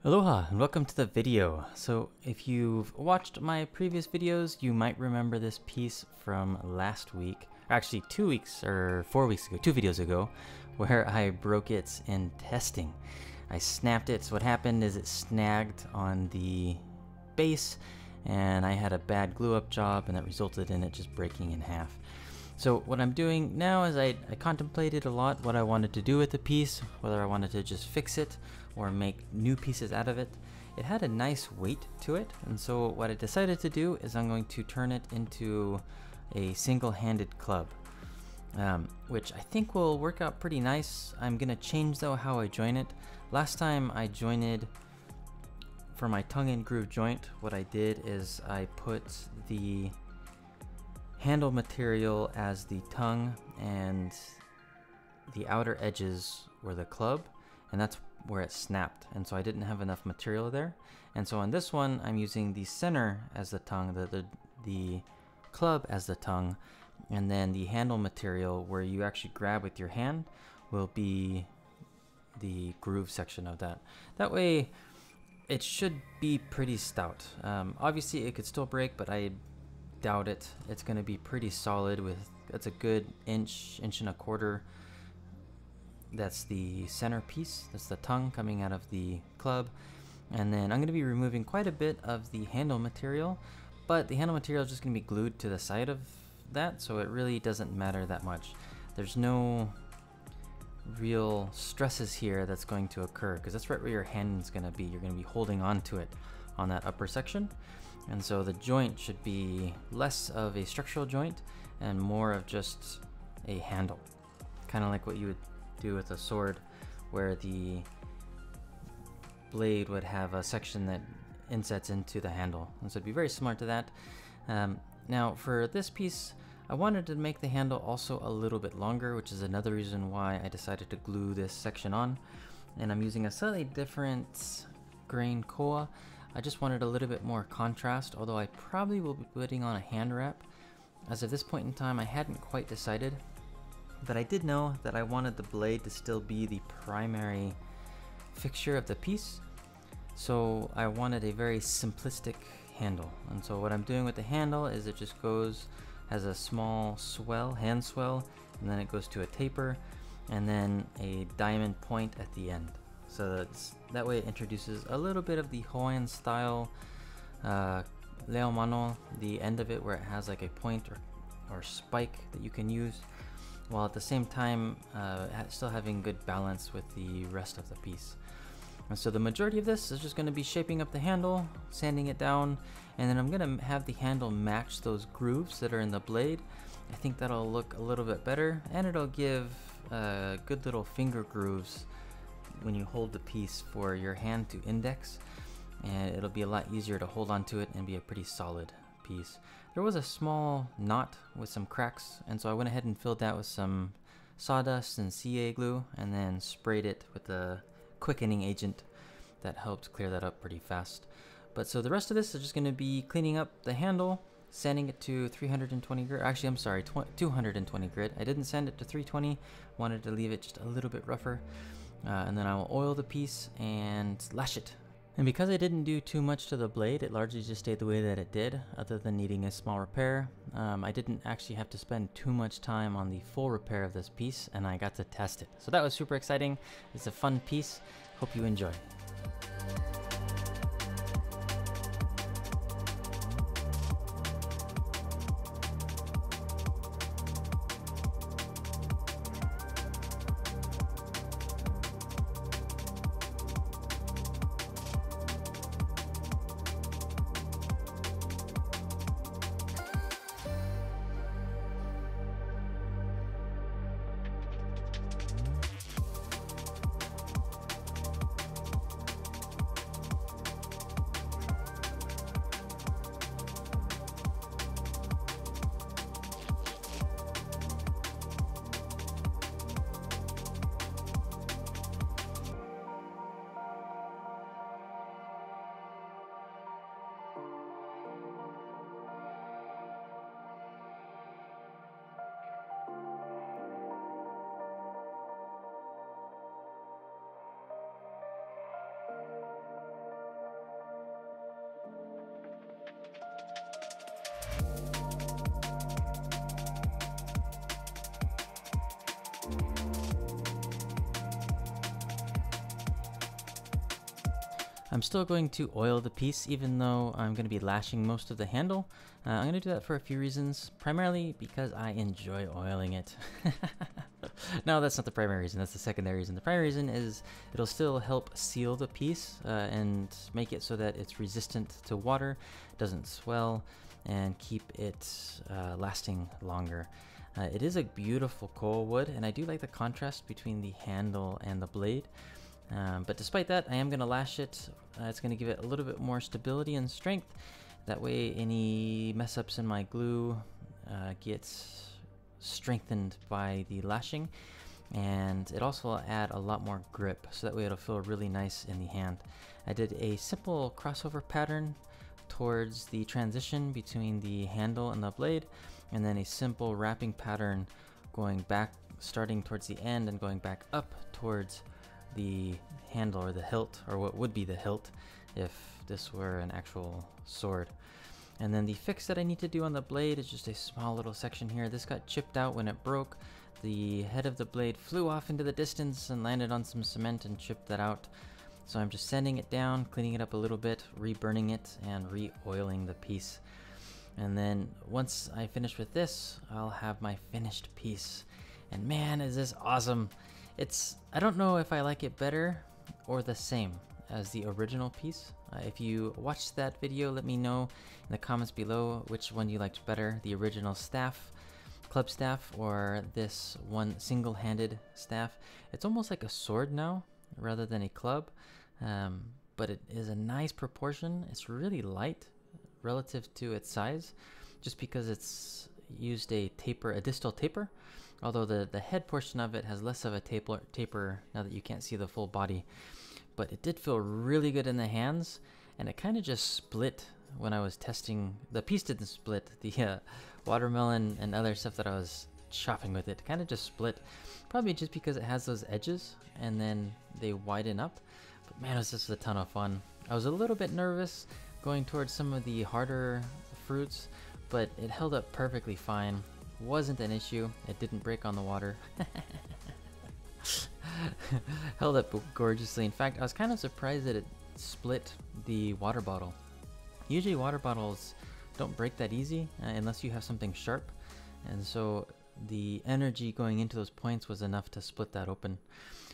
Aloha and welcome to the video. So if you've watched my previous videos, you might remember this piece from last week, actually 2 weeks or 4 weeks ago, 2 videos ago, where I broke it in testing. I snapped it. So what happened is it snagged on the base and I had a bad glue up job and that resulted in it just breaking in half. So what I'm doing now is I contemplated a lot what I wanted to do with the piece, whether I wanted to just fix it or make new pieces out of it. It had a nice weight to it, and so what I decided to do is I'm going to turn it into a single-handed club, which I think will work out pretty nice. I'm gonna change though how I join it. Last time I jointed for my tongue and groove joint, what I did is I put the handle material as the tongue and the outer edges were the club, and that's where it snapped, and so I didn't have enough material there. And so on this one I'm using the center as the tongue, the club as the tongue, and then the handle material where you actually grab with your hand will be the groove section of that. That way it should be pretty stout. Obviously it could still break, but I doubt it. It's going to be pretty solid. It's a good inch and a quarter. That's the center piece. That's the tongue coming out of the club. And then I'm going to be removing quite a bit of the handle material, but the handle material is just going to be glued to the side of that, so it really doesn't matter that much. There's no real stresses here that's going to occur because that's right where your hand's going to be. You're going to be holding on to it on that upper section. And so the joint should be less of a structural joint and more of just a handle. Kind of like what you would do with a sword, where the blade would have a section that insets into the handle. And so it'd be very similar to that. Now for this piece, I wanted to make the handle also a little bit longer, which is another reason why I decided to glue this section on. And I'm using a slightly different grain koa. I just wanted a little bit more contrast, although I probably will be putting on a hand wrap. As of this point in time, I hadn't quite decided, but I did know that I wanted the blade to still be the primary fixture of the piece. So I wanted a very simplistic handle. And so what I'm doing with the handle is it just has a small swell, hand swell, and then it goes to a taper, and then a diamond point at the end. So that way it introduces a little bit of the Hawaiian style leo mano, the end of it where it has like a point or spike that you can use, while at the same time still having good balance with the rest of the piece. And so the majority of this is just going to be shaping up the handle, sanding it down, and then I'm going to have the handle match those grooves that are in the blade. I think that'll look a little bit better, and it'll give good little finger grooves when you hold the piece for your hand to index, and it'll be a lot easier to hold on to it and be a pretty solid piece. There was a small knot with some cracks, and so I went ahead and filled that with some sawdust and CA glue and then sprayed it with a quickening agent that helped clear that up pretty fast. But so the rest of this is just going to be cleaning up the handle, sanding it to 320 grit. Actually, I'm sorry, 220 grit. I didn't sand it to 320, wanted to leave it just a little bit rougher. And then I will oil the piece and lash it. And because I didn't do too much to the blade, it largely just stayed the way that it did, other than needing a small repair. I didn't actually have to spend too much time on the full repair of this piece, and I got to test it. So that was super exciting. It's a fun piece. Hope you enjoy. I'm still going to oil the piece even though I'm going to be lashing most of the handle. I'm going to do that for a few reasons, primarily because I enjoy oiling it. No, that's not the primary reason, that's the secondary reason. The primary reason is it'll still help seal the piece and make it so that it's resistant to water, doesn't swell, and keep it lasting longer. It is a beautiful coal wood, and I do like the contrast between the handle and the blade. But despite that, I am going to lash it. It's going to give it a little bit more stability and strength. That way any mess ups in my glue gets strengthened by the lashing, and it also will add a lot more grip, so that way it'll feel really nice in the hand. I did a simple crossover pattern towards the transition between the handle and the blade, and then a simple wrapping pattern going back, starting towards the end and going back up towards the handle, or the hilt, or what would be the hilt if this were an actual sword. And then the fix that I need to do on the blade is just a small little section here. This got chipped out when it broke. The head of the blade flew off into the distance and landed on some cement and chipped that out. So I'm just sanding it down, cleaning it up a little bit, re-burning it, and re-oiling the piece. And then once I finish with this, I'll have my finished piece. And man, is this awesome! I don't know if I like it better or the same as the original piece. If you watched that video, let me know in the comments below which one you liked better, the original staff, club staff, or this one single-handed staff. It's almost like a sword now rather than a club, but it is a nice proportion. It's really light relative to its size, just because it's used a distal taper, although the head portion of it has less of a taper now that you can't see the full body. But it did feel really good in the hands, and it kind of just split when I was testing. The piece didn't split. The watermelon and other stuff that I was chopping with it kind of just split, probably just because it has those edges and then they widen up. But man, it was just a ton of fun. I was a little bit nervous going towards some of the harder fruits, but it held up perfectly fine. Wasn't an issue. It didn't break on the water. Held up gorgeously. In fact, I was kind of surprised that it split the water bottle. Usually water bottles don't break that easy unless you have something sharp, and so the energy going into those points was enough to split that open.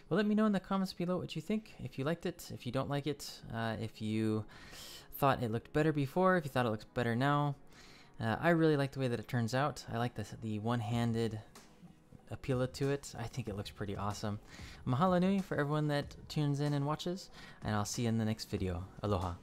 Well, let me know in the comments below what you think, if you liked it, if you don't like it, if you thought it looked better before, if you thought it looks better now. I really like the way that it turns out. I like the one-handed appeal to it. I think it looks pretty awesome. Mahalo Nui for everyone that tunes in and watches, and I'll see you in the next video. Aloha.